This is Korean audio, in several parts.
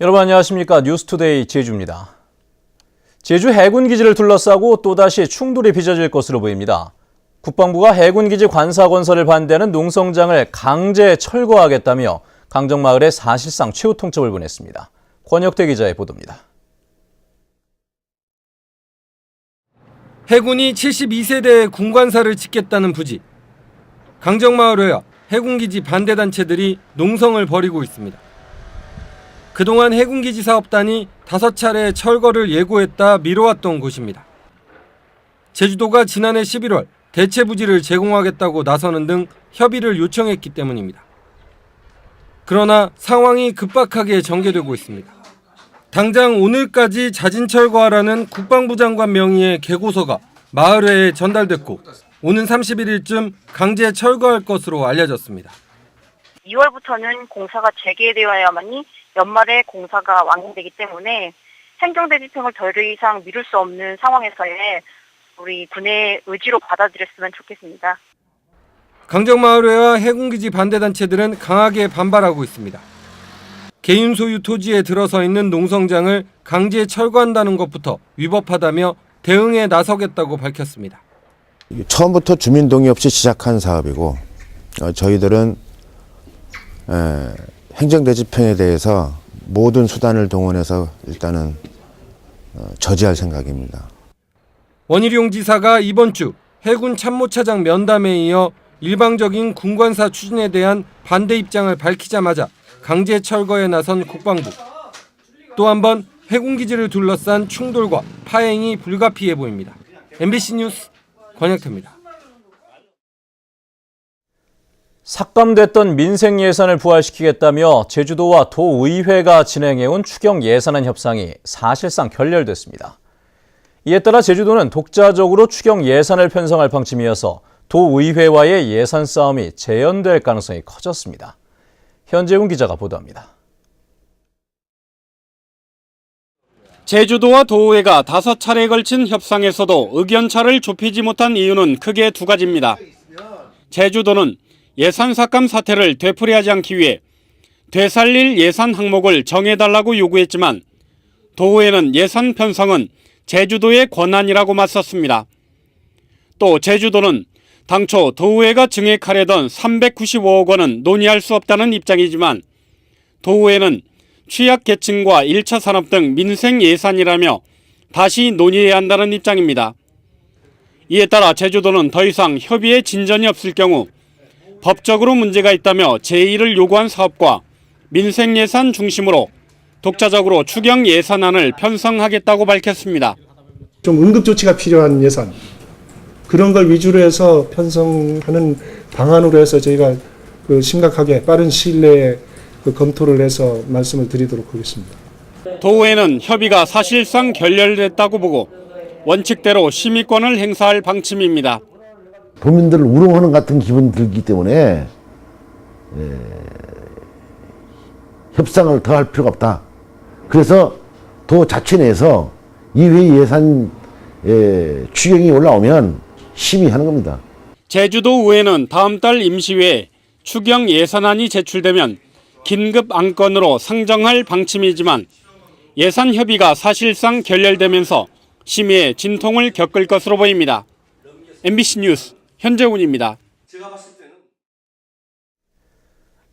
여러분 안녕하십니까? 뉴스투데이 제주입니다. 제주 해군기지를 둘러싸고 또다시 충돌이 빚어질 것으로 보입니다. 국방부가 해군기지 관사 건설을 반대하는 농성장을 강제 철거하겠다며 강정마을에 사실상 최후 통첩을 보냈습니다. 권혁태 기자의 보도입니다. 해군이 72세대의 군관사를 짓겠다는 부지. 강정마을에와 해군기지 반대단체들이 농성을 벌이고 있습니다. 그동안 해군기지 사업단이 5차례 철거를 예고했다 미뤄왔던 곳입니다. 제주도가 지난해 11월 대체 부지를 제공하겠다고 나서는 등 협의를 요청했기 때문입니다. 그러나 상황이 급박하게 전개되고 있습니다. 당장 오늘까지 자진 철거하라는 국방부 장관 명의의 계고서가 마을회에 전달됐고 오는 31일쯤 강제 철거할 것으로 알려졌습니다. 2월부터는 공사가 재개되어야만이 연말에 공사가 완공되기 때문에 행정대 집행을 더 이상 미룰 수 없는 상황에서의 우리 군의 의지로 받아들였으면 좋겠습니다. 강정마을회와 해군기지 반대단체들은 강하게 반발하고 있습니다. 개인 소유 토지에 들어서 있는 농성장을 강제 철거한다는 것부터 위법하다며 대응에 나서겠다고 밝혔습니다. 처음부터 주민 동의 없이 시작한 사업이고 저희들은 행정대집행에 대해서 모든 수단을 동원해서 일단은 저지할 생각입니다. 원희룡 지사가 이번 주 해군 참모차장 면담에 이어 일방적인 군관사 추진에 대한 반대 입장을 밝히자마자 강제 철거에 나선 국방부. 또 한 번 해군기지를 둘러싼 충돌과 파행이 불가피해 보입니다. MBC 뉴스 권혁태입니다. 삭감됐던 민생 예산을 부활시키겠다며 제주도와 도의회가 진행해온 추경 예산안 협상이 사실상 결렬됐습니다. 이에 따라 제주도는 독자적으로 추경 예산을 편성할 방침이어서 도의회와의 예산 싸움이 재연될 가능성이 커졌습니다. 현재훈 기자가 보도합니다. 제주도와 도의회가 5차례에 걸친 협상에서도 의견차를 좁히지 못한 이유는 크게 두 가지입니다. 제주도는 예산 삭감 사태를 되풀이하지 않기 위해 되살릴 예산 항목을 정해달라고 요구했지만 도의회는 예산 편성은 제주도의 권한이라고 맞섰습니다. 또 제주도는 당초 도의회가 증액하려던 395억 원은 논의할 수 없다는 입장이지만 도의회는 취약계층과 1차 산업 등 민생 예산이라며 다시 논의해야 한다는 입장입니다. 이에 따라 제주도는 더 이상 협의에 진전이 없을 경우 법적으로 문제가 있다며 제의를 요구한 사업과 민생 예산 중심으로 독자적으로 추경 예산안을 편성하겠다고 밝혔습니다. 좀 응급조치가 필요한 예산, 그런 걸 위주로 해서 편성하는 방안으로 해서 저희가 심각하게 빠른 시일 내에 검토를 해서 말씀을 드리도록 하겠습니다. 도의회는 협의가 사실상 결렬됐다고 보고 원칙대로 심의권을 행사할 방침입니다. 도민들을 우롱하는 같은 기분이 들기 때문에 협상을 더 할 필요가 없다. 그래서 도 자체 내에서 이회 예산 추경이 올라오면 심의하는 겁니다. 제주도의회는 다음 달 임시회에 추경 예산안이 제출되면 긴급 안건으로 상정할 방침이지만 예산 협의가 사실상 결렬되면서 심의에 진통을 겪을 것으로 보입니다. MBC 뉴스 현재훈입니다.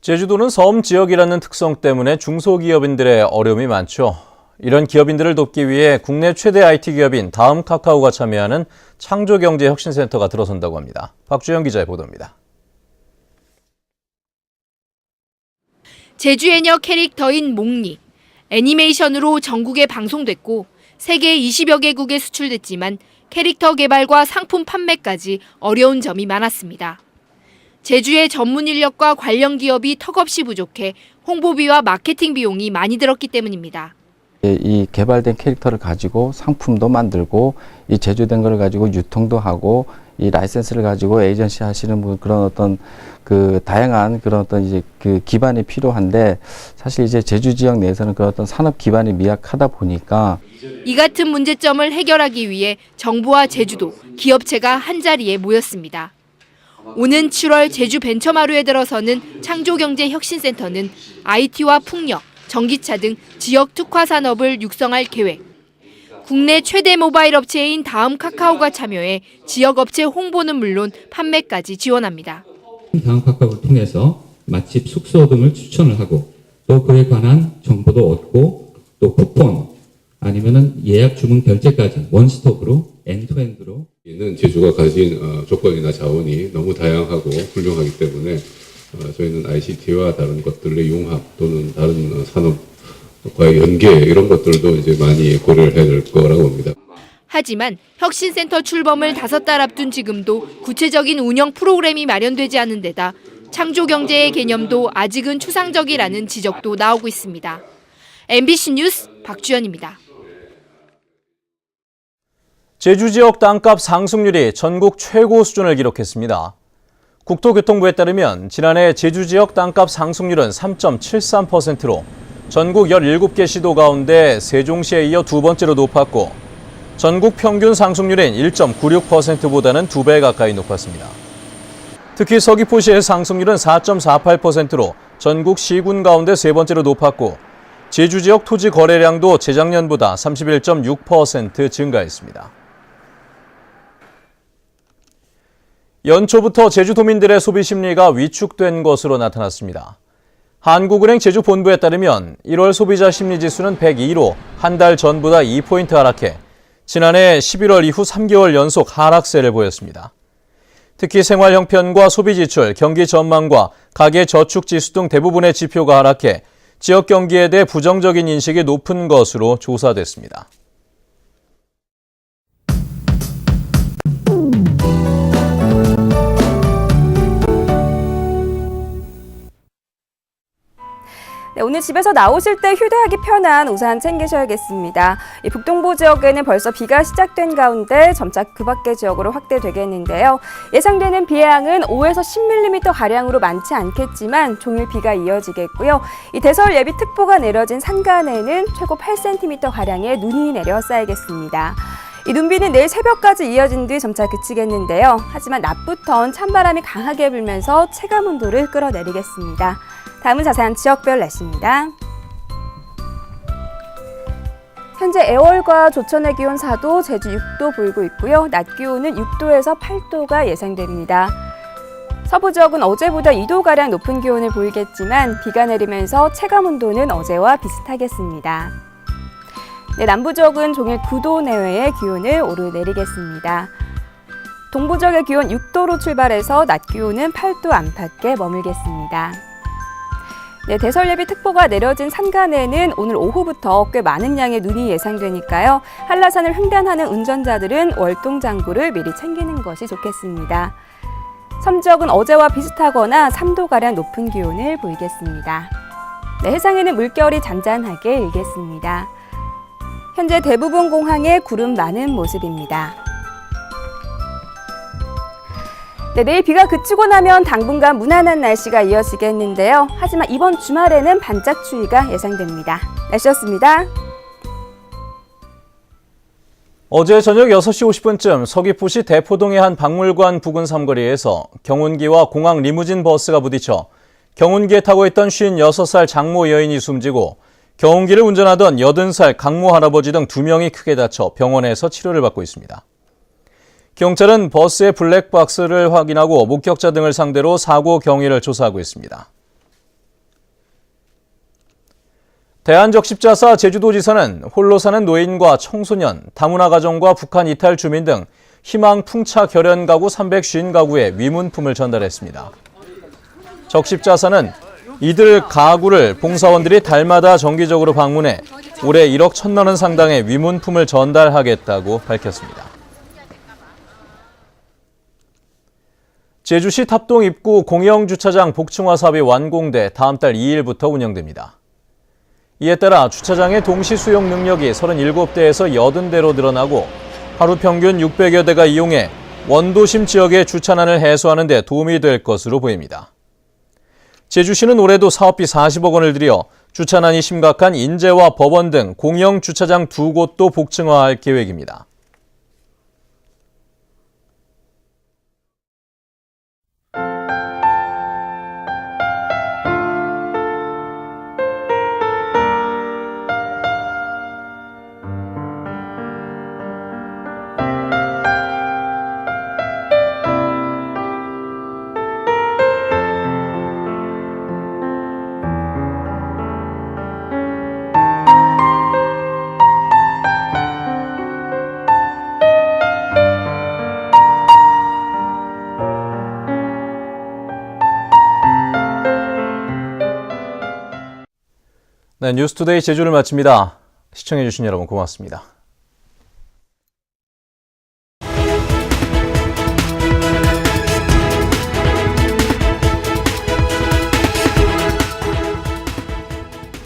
제주도는 섬 지역이라는 특성 때문에 중소기업인들의 어려움이 많죠. 이런 기업인들을 돕기 위해 국내 최대 IT 기업인 다음 카카오가 참여하는 창조경제혁신센터가 들어선다고 합니다. 박주영 기자의 보도입니다. 제주해녀 캐릭터인 몽니. 애니메이션으로 전국에 방송됐고 세계 20여 개국에 수출됐지만 캐릭터 개발과 상품 판매까지 어려운 점이 많았습니다. 제주의 전문 인력과 관련 기업이 턱없이 부족해 홍보비와 마케팅 비용이 많이 들었기 때문입니다. 이 개발된 캐릭터를 가지고 상품도 만들고 이 제조된 걸 가지고 유통도 하고 이 라이센스를 가지고 에이전시 하시는 그런 어떤 그 다양한 그런 어떤 이제 그 기반이 필요한데 사실 이제 제주 지역 내에서는 그런 어떤 산업 기반이 미약하다 보니까 이 같은 문제점을 해결하기 위해 정부와 제주도, 기업체가 한자리에 모였습니다. 오는 7월 제주 벤처마루에 들어서는 창조경제혁신센터는 IT와 풍력, 전기차 등 지역 특화 산업을 육성할 계획. 국내 최대 모바일 업체인 다음 카카오가 참여해 지역 업체 홍보는 물론 판매까지 지원합니다. 다음 카카오를 통해서 맛집 숙소 등을 추천을 하고 또 그에 관한 정보도 얻고 또 쿠폰 아니면은 예약 주문 결제까지 원스톱으로 엔드투엔드로 이는 제주가 가진 조건이나 자원이 너무 다양하고 훌륭하기 때문에 저희는 ICT와 다른 것들의 융합 또는 다른 산업과의 연계 이런 것들도 이제 많이 고려를 해야 될 거라고 봅니다. 하지만 혁신센터 출범을 5달 앞둔 지금도 구체적인 운영 프로그램이 마련되지 않은 데다 창조 경제의 개념도 아직은 추상적이라는 지적도 나오고 있습니다. MBC 뉴스 박주연입니다. 제주 지역 땅값 상승률이 전국 최고 수준을 기록했습니다. 국토교통부에 따르면 지난해 제주 지역 땅값 상승률은 3.73%로 전국 17개 시도 가운데 세종시에 이어 두 번째로 높았고 전국 평균 상승률인 1.96%보다는 2배 가까이 높았습니다. 특히 서귀포시의 상승률은 4.48%로 전국 시군 가운데 세 번째로 높았고 제주 지역 토지 거래량도 재작년보다 31.6% 증가했습니다. 연초부터 제주도민들의 소비 심리가 위축된 것으로 나타났습니다. 한국은행 제주본부에 따르면 1월 소비자 심리지수는 102로 한 달 전보다 2포인트 하락해 지난해 11월 이후 3개월 연속 하락세를 보였습니다. 특히 생활 형편과 소비 지출, 경기 전망과 가계 저축 지수 등 대부분의 지표가 하락해 지역 경기에 대해 부정적인 인식이 높은 것으로 조사됐습니다. 네, 오늘 집에서 나오실 때 휴대하기 편한 우산 챙기셔야겠습니다. 이 북동부 지역에는 벌써 비가 시작된 가운데 점차 그 밖의 지역으로 확대되겠는데요. 예상되는 비의 양은 5에서 10mm가량으로 많지 않겠지만 종일 비가 이어지겠고요. 이 대설 예비특보가 내려진 산간에는 최고 8cm가량의 눈이 내려 쌓이겠습니다. 이 눈비는 내일 새벽까지 이어진 뒤 점차 그치겠는데요. 하지만 낮부턴 찬바람이 강하게 불면서 체감온도를 끌어내리겠습니다. 다음은 자세한 지역별 날씨입니다. 현재 애월과 조천의 기온 4도, 제주 6도 보이고 있고요. 낮 기온은 6도에서 8도가 예상됩니다. 서부 지역은 어제보다 2도가량 높은 기온을 보이겠지만 비가 내리면서 체감온도는 어제와 비슷하겠습니다. 네, 남부 지역은 종일 9도 내외의 기온을 오르내리겠습니다. 동부 지역의 기온 6도로 출발해서 낮 기온은 8도 안팎에 머물겠습니다. 네, 대설 예비 특보가 내려진 산간에는 오늘 오후부터 꽤 많은 양의 눈이 예상되니까요. 한라산을 횡단하는 운전자들은 월동 장구를 미리 챙기는 것이 좋겠습니다. 섬 지역은 어제와 비슷하거나 3도가량 높은 기온을 보이겠습니다. 네, 해상에는 물결이 잔잔하게 일겠습니다. 현재 대부분 공항에 구름 많은 모습입니다. 네, 내일 비가 그치고 나면 당분간 무난한 날씨가 이어지겠는데요. 하지만 이번 주말에는 반짝 추위가 예상됩니다. 날씨였습니다. 어제 저녁 6시 50분쯤 서귀포시 대포동의 한 박물관 부근 삼거리에서 경운기와 공항 리무진 버스가 부딪혀 경운기에 타고 있던 56살 장모 여인이 숨지고 경운기를 운전하던 80살 강모 할아버지 등 2명이 크게 다쳐 병원에서 치료를 받고 있습니다. 경찰은 버스의 블랙박스를 확인하고 목격자 등을 상대로 사고 경위를 조사하고 있습니다. 대한적십자사 제주도지사는 홀로 사는 노인과 청소년, 다문화 가정과 북한 이탈 주민 등 희망 풍차 결연 가구 350가구에 위문품을 전달했습니다. 적십자사는 이들 가구를 봉사원들이 달마다 정기적으로 방문해 올해 1억 1,000만 원 상당의 위문품을 전달하겠다고 밝혔습니다. 제주시 탑동 입구 공영 주차장 복층화 사업이 완공돼 다음 달 2일부터 운영됩니다. 이에 따라 주차장의 동시 수용 능력이 37대에서 80대로 늘어나고 하루 평균 600여 대가 이용해 원도심 지역의 주차난을 해소하는 데 도움이 될 것으로 보입니다. 제주시는 올해도 사업비 40억 원을 들여 주차난이 심각한 인제와 법원 등 공영 주차장 2곳도 복층화할 계획입니다. 네, 뉴스투데이 제주를 마칩니다. 시청해주신 여러분 고맙습니다.